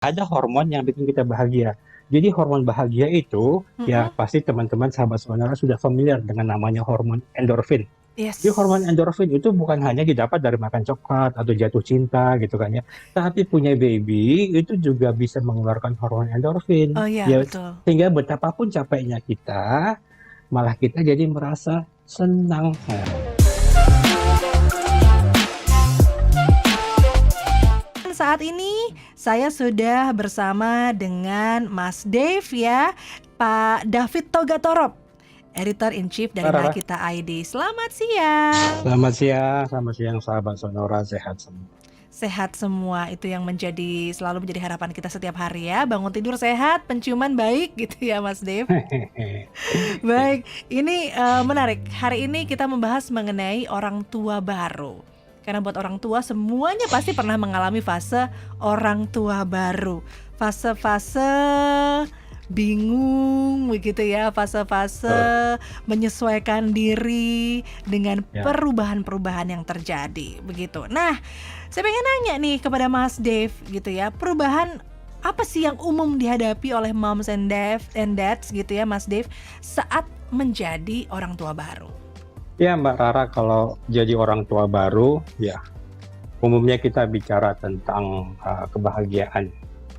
Ada hormon yang bikin kita bahagia. Jadi hormon bahagia itu, ya Mhm. pasti teman-teman sahabat sonora sudah familiar dengan namanya hormon endorfin. Jadi hormon Yes. endorfin itu bukan hanya didapat dari makan coklat atau jatuh cinta gitu kan ya, tapi punya baby itu juga bisa mengeluarkan hormon endorfin. Oh iya, Ya, betul. sehingga betapapun capeknya kita, malah kita jadi merasa senang. Nah, Saat ini saya sudah bersama dengan Mas Dave ya, Pak David Togatorop, Editor in Chief dari Rara, Nakita ID. Selamat siang. selamat siang sahabat sonora, sehat semua. Sehat semua, itu yang selalu menjadi harapan kita setiap hari ya. Bangun tidur sehat, penciuman baik gitu ya Mas Dave. Baik, ini menarik. Hari ini kita membahas mengenai orang tua baru. Karena buat orang tua semuanya pasti pernah mengalami fase orang tua baru. Fase-fase bingung begitu ya, fase-fase menyesuaikan diri dengan Ya. perubahan-perubahan yang terjadi begitu. Nah, saya pengen nanya nih kepada Mas Dave gitu ya, perubahan apa sih yang umum dihadapi oleh moms and dads gitu ya Mas Dave saat menjadi orang tua baru? Ya Mbak Rara, kalau jadi orang tua baru, ya umumnya kita bicara tentang kebahagiaan.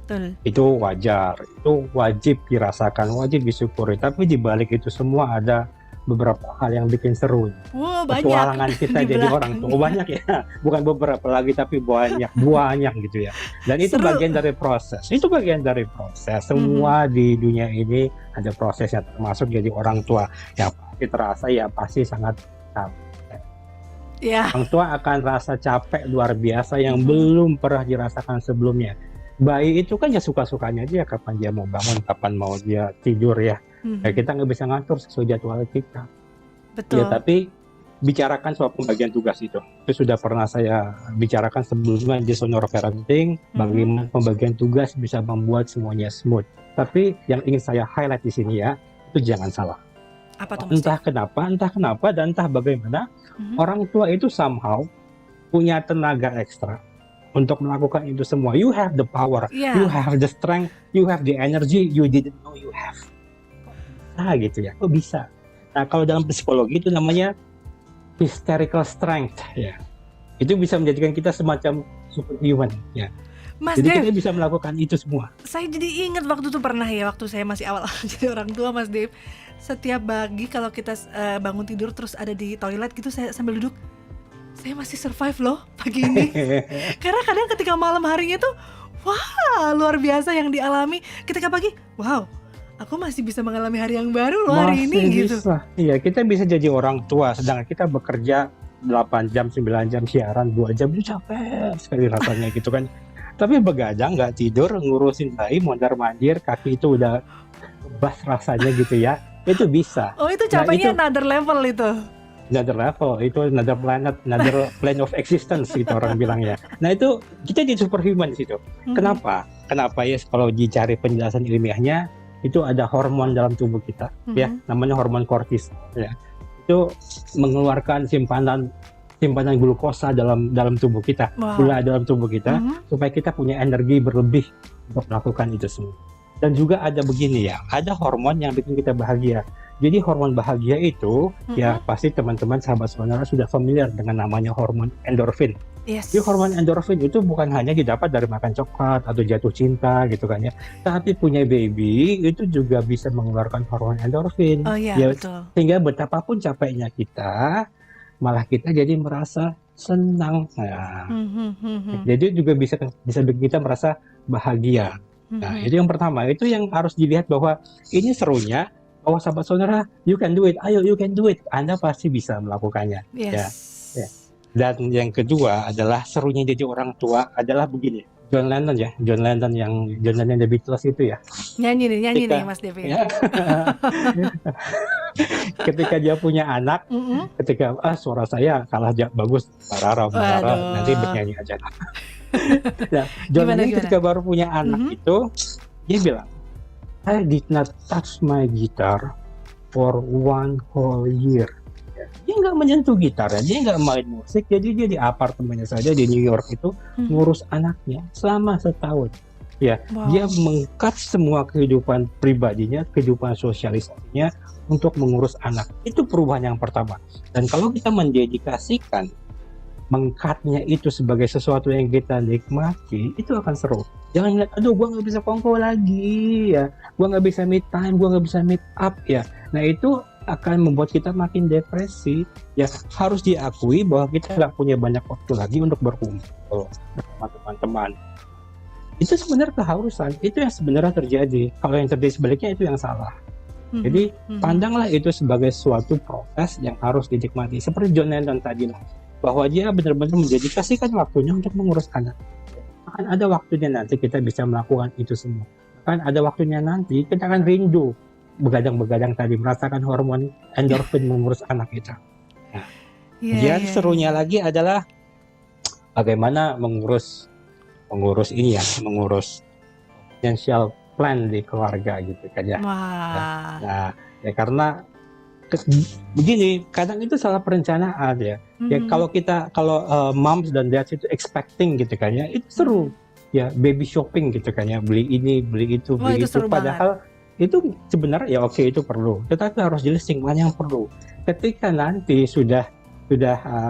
Betul. Itu wajar, itu wajib dirasakan, wajib disyukuri. Tapi di balik itu semua ada beberapa hal yang bikin seru. Wow, Petualangan banyak kita di jadi orang tua, belakangnya. banyak ya, bukan beberapa lagi tapi banyak gitu ya. Dan itu Seru. bagian dari proses. Itu bagian dari proses. Semua di dunia ini ada prosesnya, termasuk jadi orang tua. Ya pasti terasa, ya pasti sangat capek. Ya. Orang tua akan rasa capek luar biasa yang belum pernah dirasakan sebelumnya. Bayi itu kan ya suka-sukanya aja, kapan dia mau bangun, kapan mau dia tidur ya. Ya kita nggak bisa ngatur sesuai jadwal kita. Betul. Ya tapi bicarakan soal pembagian tugas itu sudah pernah saya bicarakan sebelumnya di Sonora Parenting, bagaimana pembagian tugas bisa membuat semuanya smooth. Tapi yang ingin saya highlight di sini ya, itu jangan salah. Apa tuh, Mas? Entah kenapa dan entah bagaimana, orang tua itu somehow punya tenaga ekstra untuk melakukan itu semua. You have the power, you have the strength, you have the energy you didn't know you have. Nah gitu ya, kok bisa? Nah kalau dalam psikologi itu namanya hysterical strength ya. Itu bisa menjadikan kita semacam superhuman ya. Mas Jadi Dave, kita bisa melakukan itu semua. saya jadi ingat waktu itu pernah ya, waktu saya masih awal jadi orang tua Mas Dave. Setiap pagi kalau kita bangun tidur terus ada di toilet gitu, saya sambil duduk, saya masih survive loh pagi ini. Karena kadang ketika malam harinya tuh, wah luar biasa yang dialami. Ketika pagi, wow, aku masih bisa mengalami hari yang baru loh hari ini gitu. Iya, kita bisa jadi orang tua sedangkan kita bekerja 8 jam, 9 jam siaran, 2 jam itu capek sekali rasanya gitu kan. Tapi begadang, nggak tidur, ngurusin bayi, mondar-mandir, kaki itu udah bas rasanya gitu ya. Itu bisa. Oh itu capeknya another level itu. Another level, itu another planet, another plane of existence gitu orang bilang ya. Nah itu kita jadi superhuman di situ. Kenapa? Kenapa ya kalau dicari penjelasan ilmiahnya, itu ada hormon dalam tubuh kita ya, namanya hormon kortisol ya. Itu mengeluarkan simpanan glukosa dalam tubuh kita, gula dalam tubuh kita, supaya kita punya energi berlebih untuk melakukan itu semua. Dan juga ada begini ya, ada hormon yang bikin kita bahagia. Jadi hormon bahagia itu, ya pasti teman-teman sahabat sonora sudah familiar dengan namanya hormon endorfin. Yes. Jadi hormon endorfin itu bukan hanya didapat dari makan coklat atau jatuh cinta gitu kan ya, tapi punya baby itu juga bisa mengeluarkan hormon endorfin. Oh iya, Ya, betul. sehingga betapapun capeknya kita, malah kita jadi merasa senang. Nah, jadi juga bisa bikin kita merasa bahagia. Nah, itu yang pertama, itu yang harus dilihat bahwa ini serunya, bahwa sahabat sonora, you can do it, ayo you can do it, Anda pasti bisa melakukannya. Yes. Ya. Dan yang kedua adalah serunya jadi orang tua adalah begini, John Lennon yang The Beatles itu ya. Nyanyi nih Mas Devi. Ya. Ketika dia punya anak, ketika suara saya kalah bagus, Rara, nanti bernyanyi aja. Nah, John Lennon ketika baru punya anak itu, dia bilang, I did not touch my guitar for 1 whole year. Dia nggak menyentuh gitarnya, dia nggak main musik, jadi dia di apartemennya saja di New York itu ngurus anaknya selama setahun. Ya, dia Wow. meng-cut semua kehidupan pribadinya, kehidupan sosialisasinya untuk mengurus anak. Itu perubahan yang pertama. Dan kalau kita mendedikasikan meng-cut-nya itu sebagai sesuatu yang kita nikmati, itu akan seru. Jangan lihat, aduh gua nggak bisa kongko lagi ya, gua nggak bisa meet time, gua nggak bisa meet up ya. Nah itu akan membuat kita makin depresi. Ya harus diakui bahwa kita nggak punya banyak waktu lagi untuk berkumpul bersama teman-teman. Itu sebenarnya keharusan, itu yang sebenarnya terjadi. Kalau yang terjadi sebaliknya itu yang salah. Mhm, Jadi mhm. pandanglah itu sebagai suatu proses yang harus dinikmati. Seperti John Lennon tadi, bahwa dia benar-benar mendedikasikan waktunya untuk mengurus anak. Akan ada waktunya nanti kita bisa melakukan itu semua. Akan ada waktunya nanti kita akan rindu begadang-begadang tadi, merasakan hormon endorfin mengurus anak kita. Nah, Iya, kemudian iya, serunya iya. lagi adalah bagaimana mengurus ini ya, mengurus financial plan di keluarga gitu kan ya. Wah. Nah, ya karena begini, kadang itu salah perencanaan ya. Ya Mhm, kalau moms dan dads itu expecting gitu kan ya, itu seru. mhm. Ya baby shopping gitu kan ya, beli ini, beli itu, Wah, beli itu itu. seru banget. Padahal itu sebenarnya ya oke itu perlu, tetapi harus di-listing mana yang perlu. Ketika nanti sudah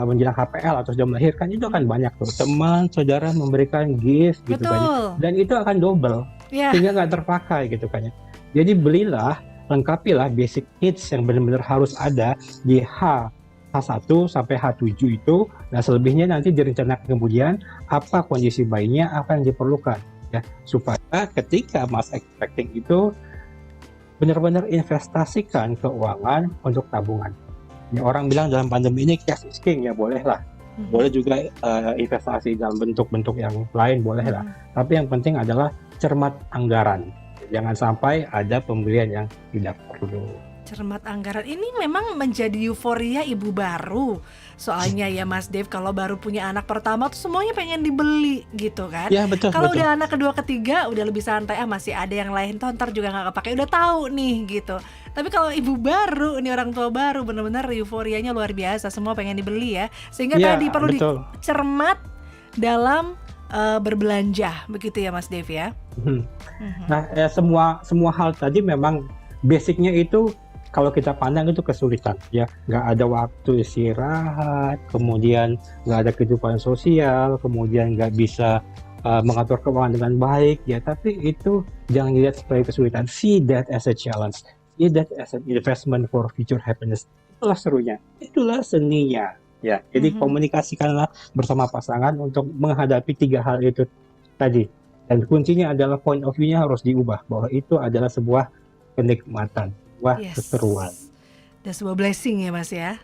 menjelang HPL atau sudah melahirkan, itu akan banyak tuh teman, saudara memberikan gift gitu kan ya. Betul. Dan itu akan double Ya. sehingga nggak terpakai gitu kan ya. Jadi belilah, lengkapilah basic needs yang benar-benar harus ada di H1 sampai H7 itu. Nah selebihnya nanti direncanakan kemudian apa kondisi bayinya, apa yang diperlukan ya, supaya ketika masa expecting itu benar-benar investasikan keuangan untuk tabungan. Ya, orang bilang dalam pandemi ini cash is king, ya boleh lah. Mhm, Boleh juga investasi dalam bentuk-bentuk yang lain, boleh lah. mhm. Tapi yang penting adalah cermat anggaran. Jangan sampai ada pembelian yang tidak perlu. Cermat anggaran ini memang menjadi euforia ibu baru. Soalnya ya Mas Dave, kalau baru punya anak pertama tuh semuanya pengen dibeli gitu kan. Ya betul Kalau betul. udah anak kedua ketiga udah lebih santai, masih ada yang lain toh ntar juga nggak kepake, udah tahu nih gitu. Tapi kalau ibu baru, ini orang tua baru, bener-bener euforianya luar biasa, semua pengen dibeli ya. Sehingga Ya tadi perlu betul. dicermat dalam berbelanja, begitu ya Mas Dave ya. Mhm. Mhm. Nah semua hal tadi memang basicnya itu kalau kita pandang itu kesulitan ya, nggak ada waktu istirahat, kemudian nggak ada kehidupan sosial, kemudian nggak bisa mengatur keuangan dengan baik ya. Tapi itu jangan dilihat sebagai kesulitan, see that as a challenge, see that as an investment for future happiness. Itulah serunya, itulah seninya ya. Jadi Mhm. komunikasikanlah bersama pasangan untuk menghadapi tiga hal itu tadi. Dan kuncinya adalah point of view-nya harus diubah, bahwa itu adalah sebuah kenikmatan, sebuah Yes. keseruan. Dan sebuah blessing ya Mas ya.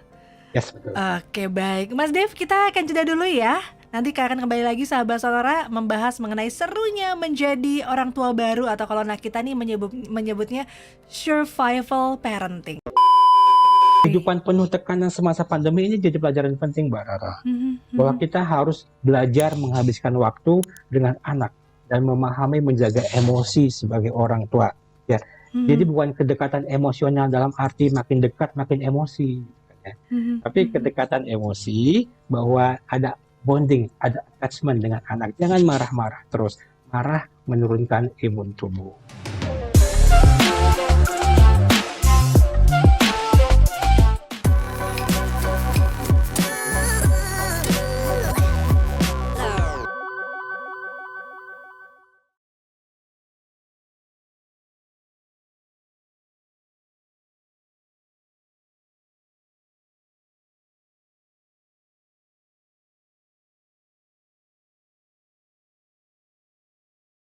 Yes, betul. Oke baik, Mas Dev, kita akan jeda dulu ya. Nanti akan kembali lagi sahabat sonora membahas mengenai serunya menjadi orang tua baru, atau kalau anak kita nih menyebutnya survival parenting. Kehidupan penuh tekanan semasa pandemi ini jadi pelajaran penting, Mbak Rara. Mhm, Bahwa mhm. kita harus belajar menghabiskan waktu dengan anak dan memahami menjaga emosi sebagai orang tua. Ya, jadi Mhm, bukan kedekatan emosional dalam arti makin dekat makin emosi, mhm, tapi mhm. kedekatan emosi bahwa ada bonding, ada attachment dengan anak. Jangan marah-marah terus. Marah menurunkan imun tubuh.